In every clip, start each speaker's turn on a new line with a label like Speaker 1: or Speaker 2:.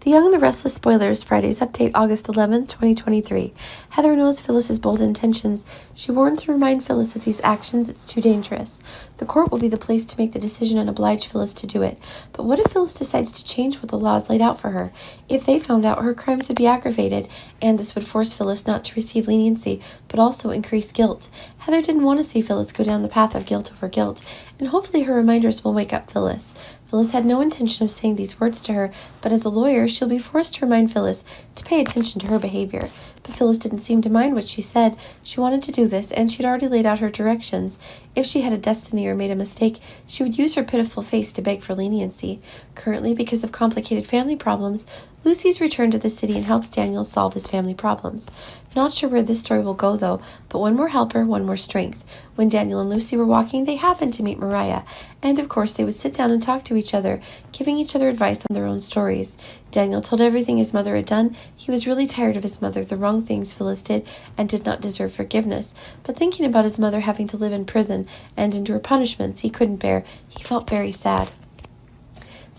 Speaker 1: The Young and the Restless Spoilers, Fridays update August 11th, 2023. Heather knows Phyllis's bold intentions. She warns to remind Phyllis of these actions, it's too dangerous. The court will be the place to make the decision and oblige Phyllis to do it. But what if Phyllis decides to change what the laws laid out for her? If they found out, her crimes would be aggravated, and this would force Phyllis not to receive leniency, but also increase guilt. Heather didn't want to see Phyllis go down the path of guilt over guilt, and hopefully her reminders will wake up Phyllis. Phyllis had no intention of saying these words to her, but as a lawyer, she'll be forced to remind Phyllis to pay attention to her behavior. But Phyllis didn't seem to mind what she said. She wanted to do this, and she'd already laid out her directions. If she had a destiny or made a mistake, she would use her pitiful face to beg for leniency. Currently, because of complicated family problems, Lucy's returned to the city and helps Daniel solve his family problems. Not sure where this story will go, though, but one more helper, one more strength. When Daniel and Lucy were walking, they happened to meet Mariah, and of course they would sit down and talk to each other, giving each other advice on their own stories. Daniel told everything his mother had done. He was really tired of his mother, the wrong things Phyllis did, and did not deserve forgiveness. But thinking about his mother having to live in prison and endure punishments he couldn't bear, he felt very sad.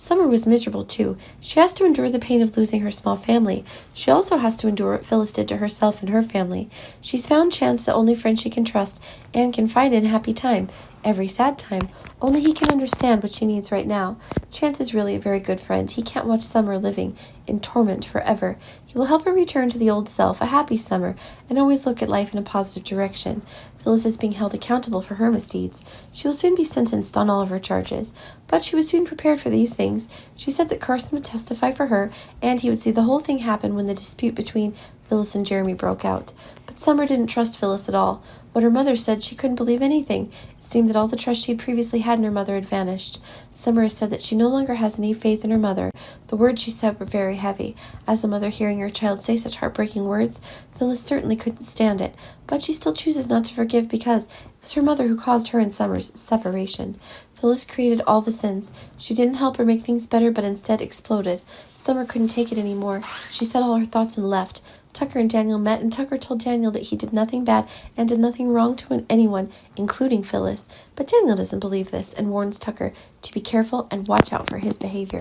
Speaker 1: Summer was miserable, too. She has to endure the pain of losing her small family. She also has to endure what Phyllis did to herself and her family. She's found Chance, the only friend she can trust and can find in happy time, every sad time. Only he can understand what she needs right now. Chance is really a very good friend. He can't watch Summer living in torment forever. He will help her return to the old self, a happy Summer, and always look at life in a positive direction. Phyllis is being held accountable for her misdeeds. She will soon be sentenced on all of her charges. But she was soon prepared for these things. She said that Carson would testify for her, and he would see the whole thing happen when the dispute between Phyllis and Jeremy broke out. But Summer didn't trust Phyllis at all. What her mother said, she couldn't believe anything. It seemed that all the trust she had previously had in her mother had vanished. Summer has said that she no longer has any faith in her mother. The words she said were very heavy. As a mother hearing her child say such heartbreaking words, Phyllis certainly couldn't stand it. But she still chooses not to forgive because it was her mother who caused her and Summer's separation. Phyllis created all the sins. She didn't help her make things better, but instead exploded. Summer couldn't take it anymore. She said all her thoughts and left. Tucker and Daniel met, and Tucker told Daniel that he did nothing bad and did nothing wrong to anyone, including Phyllis. But Daniel doesn't believe this and warns Tucker to be careful and watch out for his behavior.